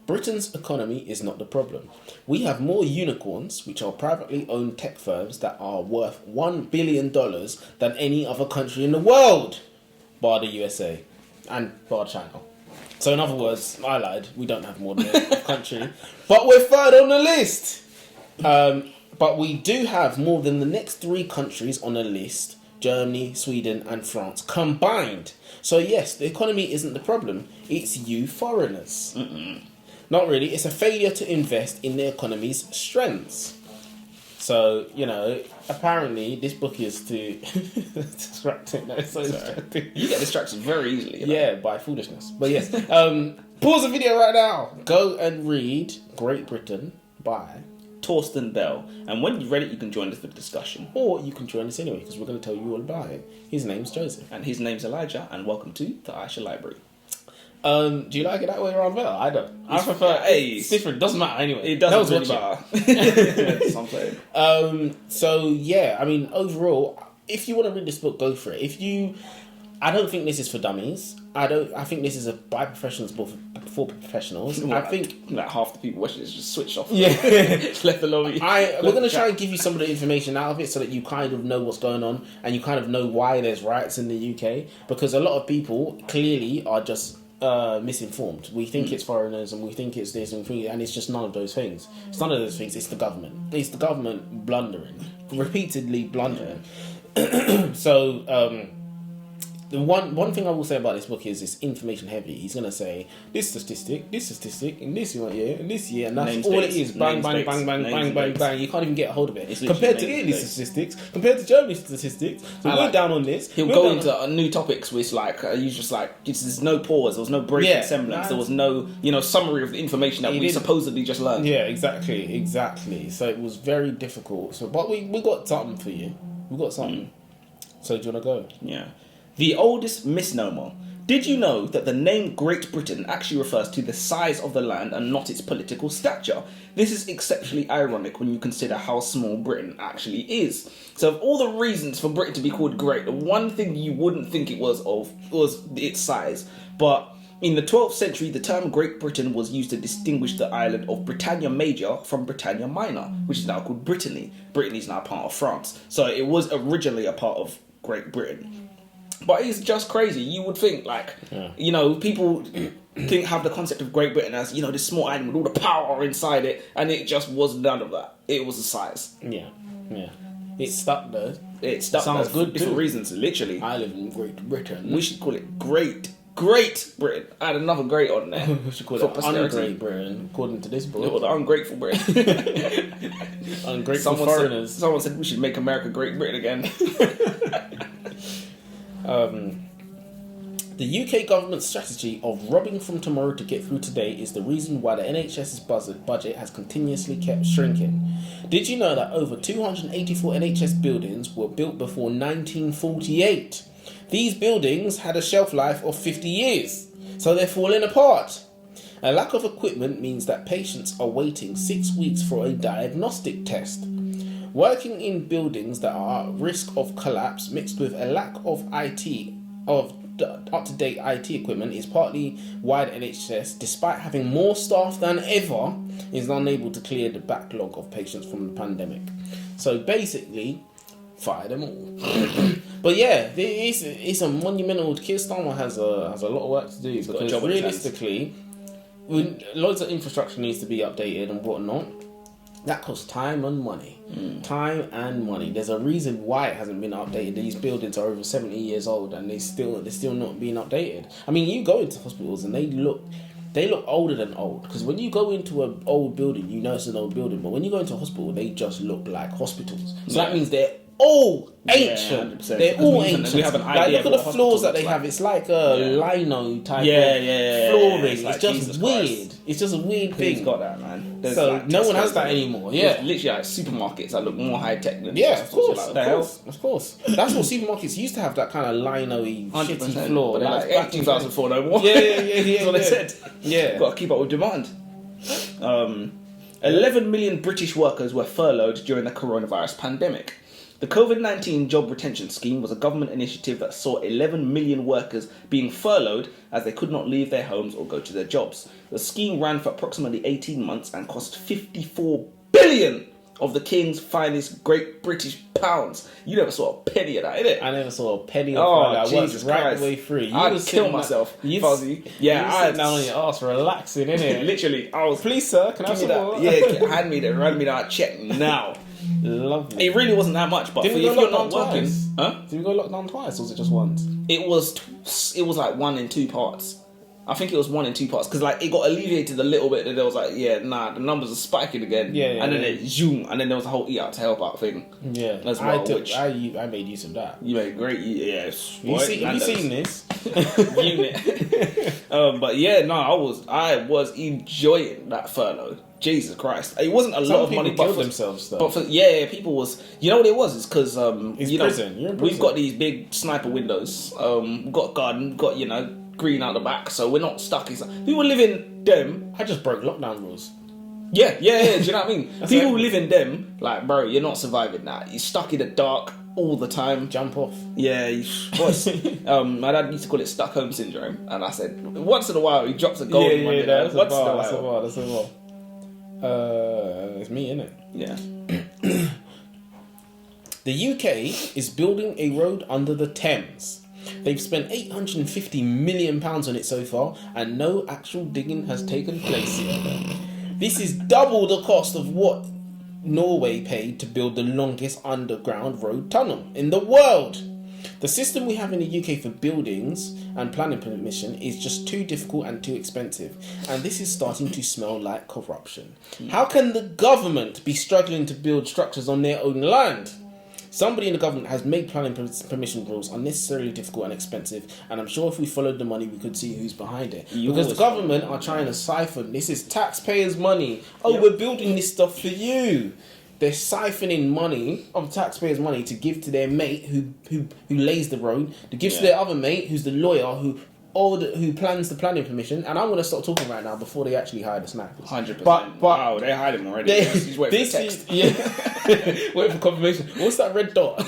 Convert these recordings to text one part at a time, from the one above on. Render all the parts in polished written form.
Britain's economy is not the problem. We have more unicorns, which are privately owned tech firms that are worth $1 billion than any other country in the world, bar the USA and bar China. So in other words, I lied, we don't have more than a country, but we're third on the list. But we do have more than the next 3 countries on the list, Germany, Sweden and France combined. So yes, the economy isn't the problem, it's you foreigners. Not really, it's a failure to invest in the economy's strengths. So, apparently this book is to distracting. No, it's so distracting. You get distracted very easily. Yeah, by foolishness. But yes, pause the video right now. Go and read Great Britain by Torsten Bell. And when you've read it, you can join us for the discussion. Or you can join us anyway, because we're going to tell you all about it. His name's Joseph. And his name's Elijah, and welcome to the Aisha Library. Do you like it that way around better? I don't. I prefer. It's different. Doesn't matter anyway. It doesn't really matter. That's what I'm saying. So yeah, I mean, overall, if you want to read this book, go for it. I don't think this is for dummies. I think this is by professionals, but for professionals. Well, I think like half the people watching this just switched off. Yeah, left alone. We're going to try and give you some of the information out of it so that you kind of know what's going on and you kind of know why there's riots in the UK, because a lot of people clearly are just misinformed. We think it's foreigners and we think it's this and it's just none of those things. It's none of those things. It's the government. It's the government blundering, repeatedly blundering. So the one thing I will say about this book is it's information heavy. He's going to say this statistic, and this year, and this year, and that's Names all dates. it is. Bang, bang, Names bang, bang, dates. bang, bang, bang. You can't even get a hold of it. It's Compared to literally Italy's names statistics, compared to Germany's statistics, so we're down on this. He'll go into new topics with there's no pause, there was no break in semblance, there was no summary of the information that we supposedly just learned. Yeah, exactly. So it was very difficult. So, but we got something for you. We got something. So do you want to go? Yeah. The oldest misnomer. Did you know that the name Great Britain actually refers to the size of the land and not its political stature? This is exceptionally ironic when you consider how small Britain actually is. So of all the reasons for Britain to be called great, the one thing you wouldn't think it was its size. But in the 12th century, the term Great Britain was used to distinguish the island of Britannia Major from Britannia Minor, which is now called Brittany. Brittany is now part of France. So it was originally a part of Great Britain. But it's just crazy. You would think, people have the concept of Great Britain as, this small island with all the power inside it, and it just was none of that. It was the size. Yeah. It's stuck though. It stuck. Sounds good different too. reasons, literally. I live in Great Britain. We should call it Great Britain. Add another great on there. We should call it Ungreat Britain, according to this book. Or the ungrateful Britain. Ungrateful foreigners. Someone said we should make America Great Britain again. The UK government's strategy of robbing from tomorrow to get through today is the reason why the NHS's budget has continuously kept shrinking. Did you know that over 284 NHS buildings were built before 1948? These buildings had a shelf life of 50 years, so they're falling apart. A lack of equipment means that patients are waiting 6 weeks for a diagnostic test. Working in buildings that are at risk of collapse mixed with a lack of up-to-date IT equipment is partly why the NHS, despite having more staff than ever, is unable to clear the backlog of patients from the pandemic. So basically, fire them all. But yeah, it's a monumental. Keir Starmer has a lot of work to do, because realistically, loads of infrastructure needs to be updated and whatnot. That costs time and money. Time and money. There's a reason why it hasn't been updated. These buildings are over 70 years old and they're still not being updated. I mean, you go into hospitals and they look older than old. Because when you go into an old building, you know it's an old building. But when you go into a hospital, they just look like hospitals. So that means they're all ancient. They're all ancient. We have an idea. Look at the floors that they have. It's like a lino type of flooring. It's just weird. It's just a weird thing. Who's got that, man? So no one has that anymore. Yeah, there's literally like supermarkets that look more high tech than of course. That's what supermarkets used to have, that kind of lino-y shitty floor. But like 2004 no more. Yeah. That's what they said. Yeah, got to keep up with demand. 11 million British workers were furloughed during the coronavirus pandemic. The COVID-19 Job Retention Scheme was a government initiative that saw 11 million workers being furloughed as they could not leave their homes or go to their jobs. The scheme ran for approximately 18 months and cost 54 billion of the King's finest Great British pounds. You never saw a penny of that, innit? I never saw a penny of that. Jesus right Christ. the way through. I'd kill myself if I was you. Yeah, I sat down on your ass, relaxing, innit? Literally, I was. Please, sir, can I have some more? Yeah, hand me that check now. Lovely. It really wasn't that much, but Didn't if we go you're not lockdown working, twice? huh? Did we go lockdown twice, or was it just once? It was like 1 in 2 parts. I think it was 1 in 2 parts because like it got alleviated a little bit. And it was like, the numbers are spiking again. Yeah, and then it zoom, and then there was a whole eat out to help out thing. Yeah, as well. I made use of that. You made great. Yeah, Have you seen this? Unit. But yeah, no, I was enjoying that furlough. Jesus Christ, it wasn't a lot of money. But themselves though. But people was. You know what it was? It's because prison. You're in prison. We've got these big sniper windows. We've got a garden. Got green out the back, so we're not stuck inside. People live in them. I just broke lockdown rules. Yeah. Do you know what I mean? People who live in them, like, bro, you're not surviving that. You're stuck in the dark all the time. Jump off. Yeah, boys. My dad used to call it Stockholm syndrome, and I said once in a while he drops a golden one. That's a bar. It's me, innit? Yeah. The UK is building a road under the Thames. They've spent £850 million on it so far, and no actual digging has taken place yet. This is double the cost of what Norway paid to build the longest underground road tunnel in the world. The system we have in the UK for buildings and planning permission is just too difficult and too expensive, and this is starting to smell like corruption. How can the government be struggling to build structures on their own land? Somebody in the government has made planning permission rules unnecessarily difficult and expensive, and I'm sure if we followed the money, we could see who's behind it. Because the government are trying to siphon. This is taxpayers' money. We're building this stuff for you. They're siphoning money of taxpayers' money to give to their mate who lays the road, to give to their other mate who's the lawyer who plans the planning permission. And I'm going to stop talking right now before they actually hire the snipers. 100%. But wow, they hired him already. He's waiting for text. Waiting for confirmation. What's that red dot?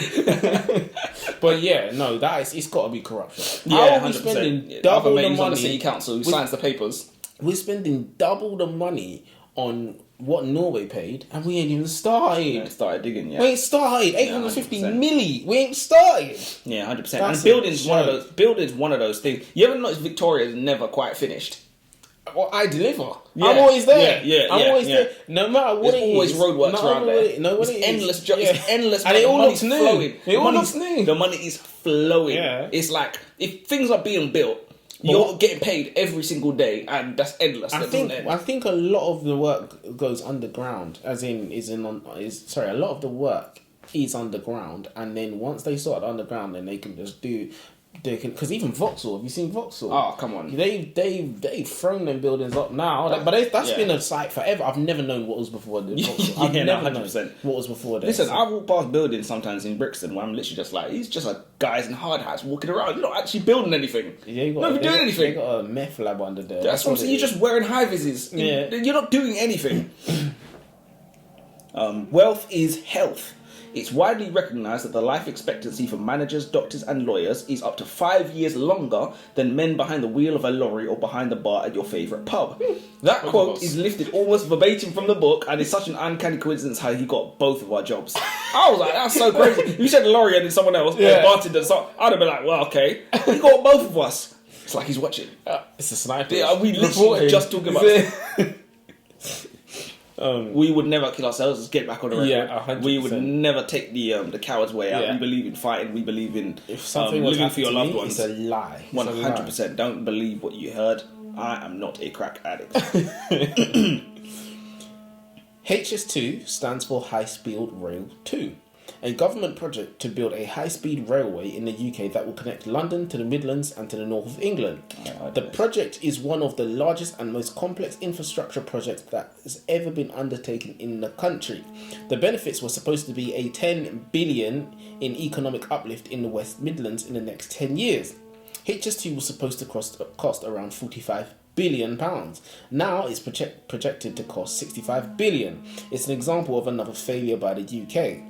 But yeah, no, it's got to be corruption. Yeah, how are we 100%. spending double the money on the city council who signs the papers? We're spending double the money on what Norway paid, and we ain't even started. We ain't started digging yet. We ain't started. 850 milli. We ain't started. Yeah, 100%. And building's one of those things. You ever notice Victoria's never quite finished? Well, I deliver. Yeah. I'm always there. I'm always there. No matter what There's always roadworks around there. It's endless. It's endless. And it all looks new. It all looks new. The money is flowing. Yeah. It's like if things are being built, you're getting paid every single day, and that's endless. I think a lot of the work goes underground, a lot of the work is underground, and then once they sort it underground, then they can just do. Because even Vauxhall, have you seen Vauxhall? Oh, come on. They've thrown them buildings up now, but that's been a site forever. I've never known what was before the Vauxhall. I've never known what was before this. Listen, I walk past buildings sometimes in Brixton where I'm literally just like, these just like guys in hard hats walking around. You're not actually building anything. You're not doing anything. They got a meth lab under there. That's what I'm saying. You're just wearing high vises. Yeah. You're not doing anything. Wealth is health. It's widely recognised that the life expectancy for managers, doctors and lawyers is up to 5 years longer than men behind the wheel of a lorry or behind the bar at your favourite pub. That quote is lifted almost verbatim from the book, and it's such an uncanny coincidence how he got both of our jobs. I was like, that's so crazy. You said lorry and then someone else, bartender, so I'd have been like, well, okay. He got both of us. It's like he's watching. It's a sniper. Yeah, we literally were just talking about it. We would never kill ourselves. Let's get back on the record. Yeah, 100%. We would never take the coward's way out. We believe in fighting. We believe in living for your loved ones. It's a lie. 100%. Don't believe what you heard. I am not a crack addict. HS2 stands for High Speed Rail 2, a government project to build a high-speed railway in the UK that will connect London to the Midlands and to the north of England. The project is one of the largest and most complex infrastructure projects that has ever been undertaken in the country. The benefits were supposed to be a 10 billion in economic uplift in the West Midlands in the next 10 years. HS2 was supposed to cost around £45 billion. Now it's projected to cost 65 billion. It's an example of another failure by the UK.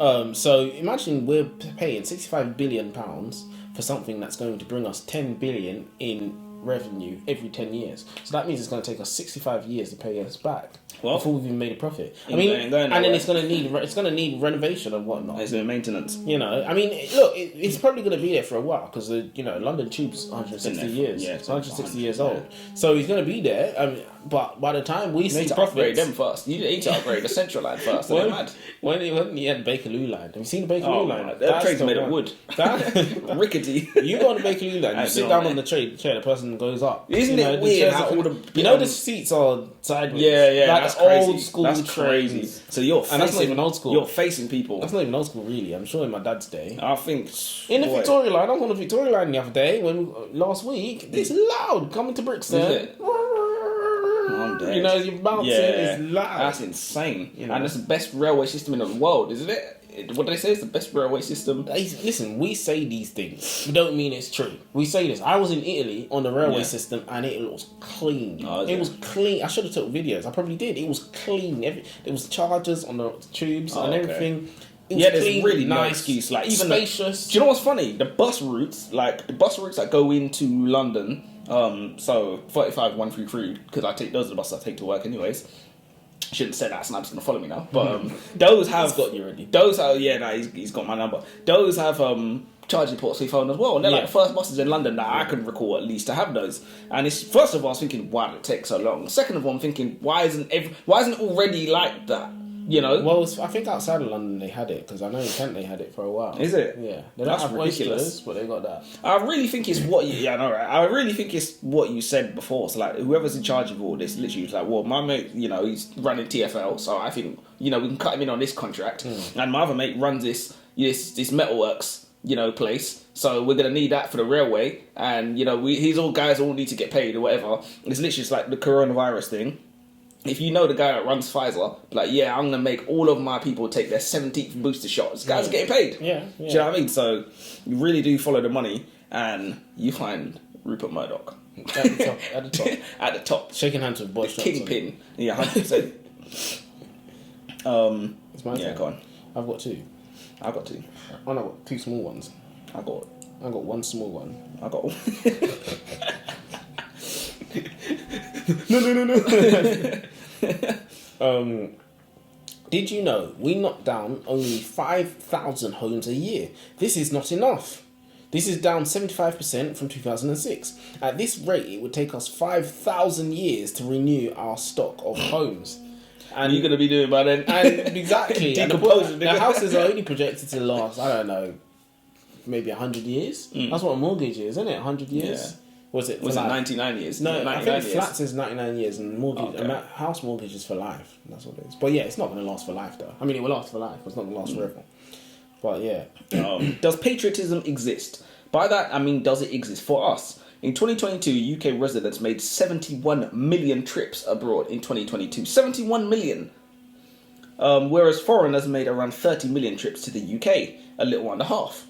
So imagine we're paying £65 billion for something that's going to bring us 10 billion in revenue every 10 years. So that means it's going to take us 65 years to pay us back before we've even made a profit. I mean, and then it's going to need renovation and whatnot. It's maintenance. You know, I mean, look, it's probably going to be there for a while because London Tube's 160 years. Yeah, it's 160 years old. So he's going to be there. But by the time we see to profits, upgrade them first. You need to upgrade the central line first. When he had Bakerloo line, have you seen the Bakerloo line? That train's made of wood. Rickety. You go on the Bakerloo line, you sit down on the chair, the person goes up. Isn't it weird how all the the seats are sideways? Yeah, like that's old crazy. school That's trains. crazy. So you're facing, and that's not even old school. You're facing people. That's not even old school, really. I'm sure in my dad's day. I think in the Victoria line, I was on the Victoria line the other day last week. It's loud coming to Brixton. Is it? You know, you're bouncing. It's loud. That's insane. And it's the best railway system in the world, isn't it? What do they say? It's the best railway system. Listen, we say these things. We don't mean it's true. We say this. I was in Italy on the railway system and it was clean. It was clean. I should have took videos. I probably did. It was clean. There was chargers on the tubes and everything. There's really no excuse. Like even spacious. Do you know what's funny? The bus routes that go into London. So 35 133 because I take those are the buses I take to work anyways. Shouldn't say that, Snap's gonna follow me now. But those have got you already. Those have he's got my number. Those have charging ports for your phone as well. And they're like the first buses in London that I can recall at least to have those. And it's first of all I was thinking, why did it take so long? Second of all I'm thinking, why isn't it already like that? You know? Well, I think outside of London they had it because I know in Kent they had it for a while. Is it? Yeah, they don't have ridiculous, but they got that. I really think it's what you. Yeah, I know, right? I really think it's what you said before. So like, whoever's in charge of all this, literally, was like, well, my mate, he's running TFL, so I think we can cut him in on this contract, and my other mate runs this metalworks, place. So we're gonna need that for the railway, and these all guys all need to get paid or whatever. It's literally just like the coronavirus thing. If you know the guy that runs Pfizer, I'm going to make all of my people take their 17th booster shot. This guy's getting paid. Yeah. Do you know what I mean? So you really do follow the money and you find Rupert Murdoch. At the top. At the top. Shaking hands with Boris Johnson. Kingpin. Yeah, 100%. It's my turn. Go on. I've got two. I've got two. Oh, no, I've got two small ones. I've got one small one. I've got one. No. Did you know we knock down only 5,000 homes a year? This is not enough. This is down 75% from 2006. At this rate, it would take us 5,000 years to renew our stock of homes. And you're going to be doing by then. And exactly. And the houses are only projected to last, I don't know, maybe 100 years. That's what a mortgage is, isn't it? 100 years. Yeah. Was it 99 years? No, 99 I think years. flats is 99 years and house mortgage is for life. That's what it is. But yeah, it's not going to last for life though. I mean, it will last for life, but it's not going to last forever. But yeah. Does patriotism exist? By that, I mean, does it exist for us? In 2022, UK residents made 71 million trips abroad in 2022. 71 million. Whereas foreigners made around 30 million trips to the UK, a little under half.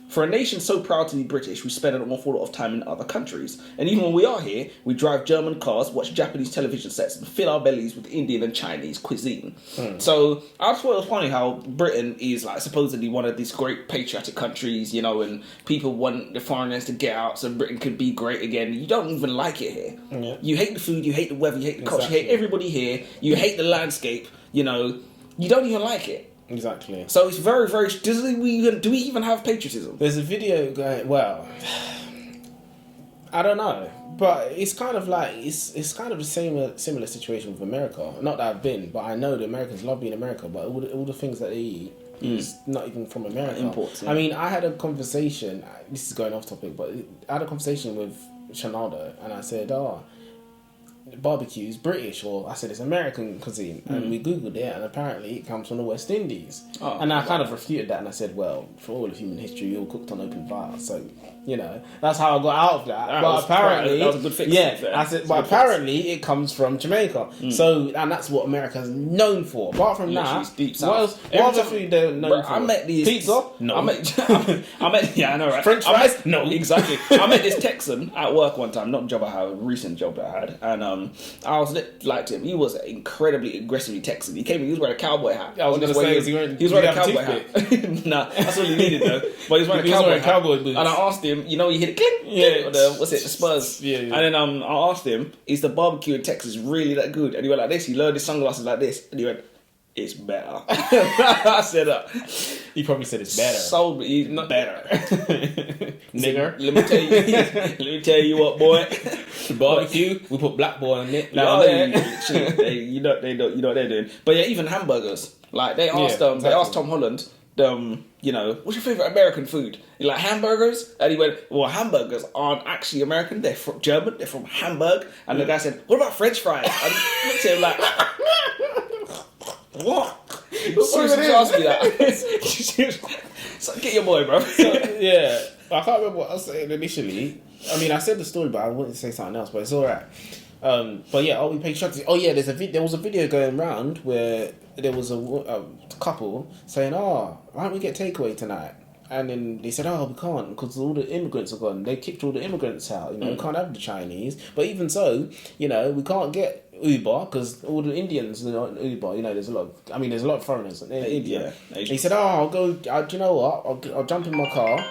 For a nation so proud to be British, we spend an awful lot of time in other countries. And even when we are here, we drive German cars, watch Japanese television sets, and fill our bellies with Indian and Chinese cuisine. So I just thought it was funny how Britain is supposedly one of these great patriotic countries, and people want the foreigners to get out so Britain could be great again. You don't even like it here. Yeah. You hate the food, you hate the weather, you hate the culture, you hate everybody here, you hate the landscape, you don't even like it. Exactly. So it's very, very... Do we even have patriotism? There's a video going... Well, I don't know. But it's kind of like... It's kind of the similar situation with America. Not that I've been, but I know the Americans love being America, but all the things that they eat is not even from America. Imports. Yeah. I mean, I had a conversation... This is going off topic, but I had a conversation with Shanada, and I said, barbecue is British, or I said it's American cuisine, and we googled it, and apparently it comes from the West Indies. And I kind of refuted that, and I said, well, for all of human history, we all cooked on open fire, so You know, that's how I got out of that. That but was apparently, that was a good fix. Yeah, I said, but apparently it comes from Jamaica. So, and that's what America's known for. Apart from Literally, that, it's deep what south. else? What other food they're known for? I met these pizza. No, I met. Yeah, I know, right? French fries. No, exactly. I met this Texan at work one time. Not a job I had, a recent job that I had, and I was liked him. He was incredibly aggressively Texan. He came. He was wearing a cowboy hat. I was going to say, he was wearing a cowboy hat. Nah, that's all he needed though. But he was wearing a cowboy hat. boots. And I asked him, you know, he hit a clink. Yeah. Or the Spurs. Yeah. And then I asked him, is the barbecue in Texas really that good? And he went like this. He lowered his sunglasses like this, and he went, "It's better." I said that. He probably said it's better. So he's not better. Nigger. Let me tell you what, boy. The barbecue, we put black boy on it. You know what they're doing. But yeah, even hamburgers. Like they asked they asked Tom Holland, you know, what's your favourite American food? He like hamburgers? And he went, well, hamburgers aren't actually American, they're from German, they're from Hamburg. And the guy said, what about French fries? And he looked at him like, what? Seriously asked me that. So get your boy, bro. Yeah. I can't remember what I was saying initially. I mean, I said the story, but I wanted to say something else, but it's alright. But yeah, we paid Chucks. Oh yeah, there was a video going around where there was a couple saying, "Oh, why don't we get takeaway tonight?" And then they said, "Oh, we can't because all the immigrants are gone. They kicked all the immigrants out. You know, we can't have the Chinese. But even so, you know, we can't get Uber because all the Indians are on Uber. You know, there's a lot of foreigners in India." Yeah, he said, "Oh, I'll go. Do you know what? I'll jump in my car."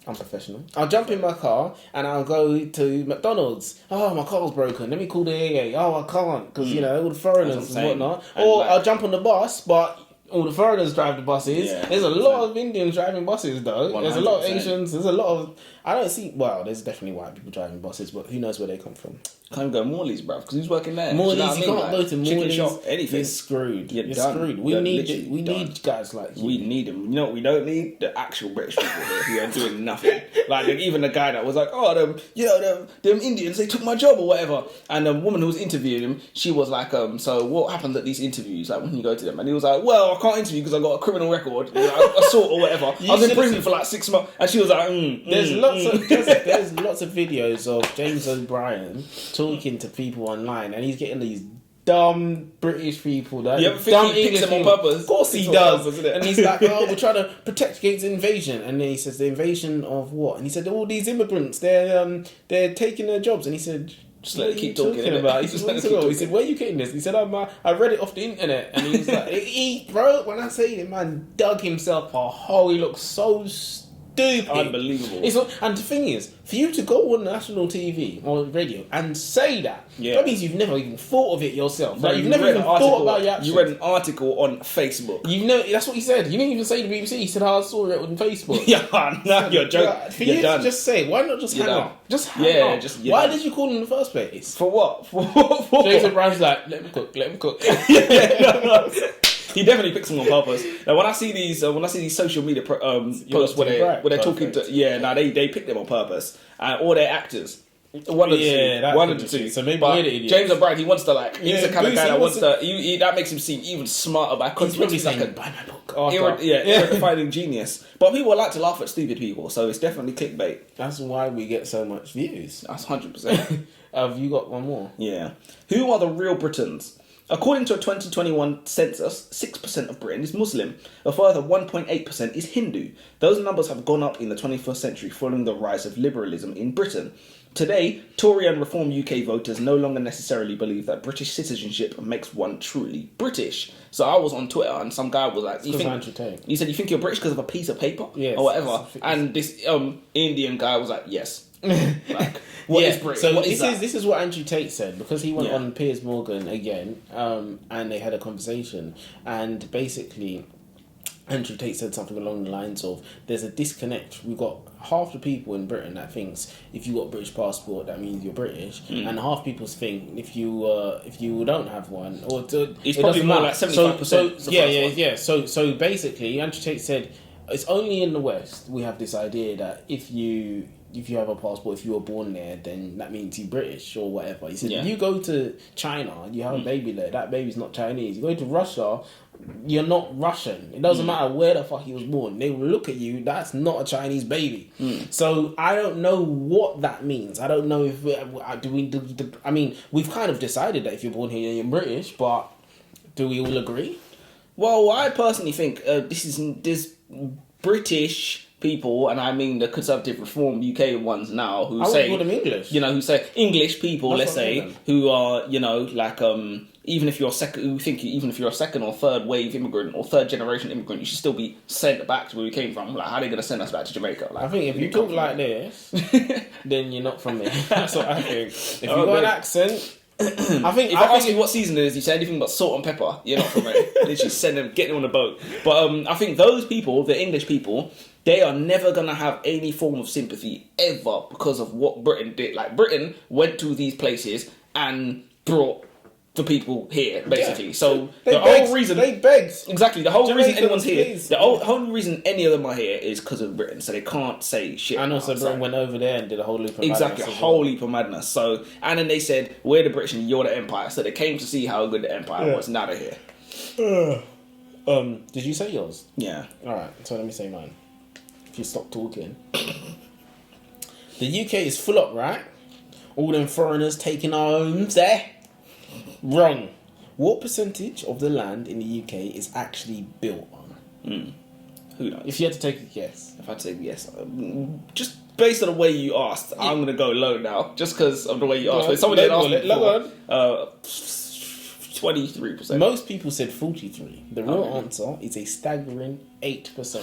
I'm professional. I'll jump in my car and I'll go to McDonald's. Oh, my car's broken. Let me call the AA. Oh, I can't because, you know, all the foreigners and whatnot. Or I'll jump on the bus, but all the foreigners drive the buses. Yeah, there's a lot of Indians driving buses, though. 100%. There's a lot of Asians. There's a lot of... I don't see... Well, there's definitely white people driving buses, but who knows where they come from. Can't go Morley's, bruv, because who's working there? Morley's, you can't go to Morley's. Shop, anything. You're screwed. You're screwed. We need guys like you. We need them. You know what we don't need? The actual British people here who are doing nothing. Like even the guy that was like, "Oh, them Indians, they took my job or whatever." And the woman who was interviewing him, she was like, "So what happens at these interviews? Like when you go to them?" And he was like, "Well, I can't interview because I got a criminal record, assault or whatever. I was in prison for like 6 months." And she was like, There's lots of videos of James O'Brien talking to people online, and he's getting these dumb British people that dumb he picks them on purpose. Of course he does. And he's like, "Oh, we're trying to protect against invasion." And then he says, "The invasion of what?" And he said, "All these immigrants, they're taking their jobs." And he said, "Just let it keep talking about." He said, "Where are you getting this?" He said, "I read it off the internet." And he was like, bro, when I say the man dug himself a hole, he looked so stupid. Unbelievable. And the thing is, for you to go on national TV or radio and say that means you've never even thought of it yourself. Like, you've never even thought about your actions. You read an article on Facebook. You know, that's what he said. He didn't even say the BBC. He said, "I saw it on Facebook." No, you're joking. For you to just say, why not just hang up? Just hang up. Why did you call him in the first place? For what? For Jason Brown's like, let me cook. He definitely picks them on purpose. Now, when I see these social media posts where they're talking to, they pick them on purpose, or they're actors. One of the two. So maybe James O'Brien, he wants to he's the kind of guy that wants to. That makes him seem even smarter. He's probably saying, "Buy my book." Irredefining genius. But people like to laugh at stupid people, so it's definitely clickbait. That's why we get so much views. That's 100%. Have you got one more? Yeah. Who are the real Britons? According to a 2021 census, 6% of Britain is Muslim. A further 1.8% is Hindu. Those numbers have gone up in the 21st century following the rise of liberalism in Britain. Today, Tory and Reform UK voters no longer necessarily believe that British citizenship makes one truly British. So I was on Twitter and some guy was like, he said, "You think you're British because of a piece of paper?" Yes, or whatever. And this Indian guy was like, "Yes." What is British? So this is what Andrew Tate said, because he went on Piers Morgan again, and they had a conversation, and basically Andrew Tate said something along the lines of, "There's a disconnect. We've got half the people in Britain that thinks if you got a British passport that means you're British, and half people think if you don't have one, or it's probably more like 75%. So basically, Andrew Tate said it's only in the West we have this idea that if you have a passport, if you were born there, then that means you're British or whatever. He said, if you go to China and you have a baby there, that baby's not Chinese. You go to Russia, you're not Russian. It doesn't matter where the fuck he was born. They will look at you. That's not a Chinese baby. So I don't know what that means. I don't know if I mean, we've kind of decided that if you're born here, you're British, but do we all agree? Well, I personally think this British people, and I mean the conservative reform UK ones now, who say call them English. Who say English people, That's let's say, who are like even if you're even if you're a second or third wave immigrant or third generation immigrant, you should still be sent back to where we came from. Like, how are they going to send us back to Jamaica? Like, I think if you talk like this, then you're not from there. That's what I think. If you got an accent. I think if I ask you what season it is, you say anything but salt and pepper, you're not from it. Literally send them, get them on a boat. But I think those people, the English people, they are never gonna have any form of sympathy ever because of what Britain did. Like, Britain went to these places and brought the people here, basically. Yeah. So the whole reason they begged. Exactly. The whole reason anyone's here, please. the whole reason any of them are here is because of Britain. So they can't say shit. And also Britain went over there and did a whole loop of madness. Exactly, a whole leap of madness. So, and then they said, we're the British and you're the Empire. So they came to see how good the Empire was. Now they're here. Did you say yours? Yeah. Alright, so let me say mine. If you stop talking. The UK is full up, right? All them foreigners taking our homes there. Wrong. What percentage of the land in the UK is actually built on? Who knows? If you had to take a guess. If I had to take a guess, just based on the way you asked, I'm going to go low now, just because of the way you asked. But somebody had asked me before, 23%. Most people said 43. The real answer is a staggering 8%.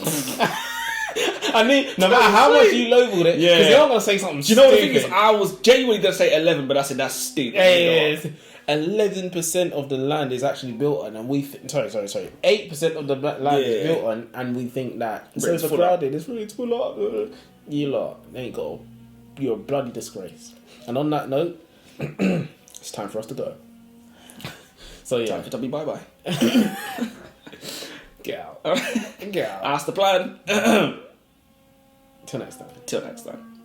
I mean, no matter how much you lowballed it, because you're not going to say something stupid. Do you know what the thing is? I was genuinely going to say 11, but I said that's stupid. Yeah. 11% of the land is actually built on, and we sorry. 8% of the land is built on, and we think that it's overcrowded. It's really full up. You lot ain't got. You're a bloody disgrace. And on that note, it's time for us to go. So yeah, time for Tubby bye bye. Get out. Get out. That's the plan. Till next time. Till next time.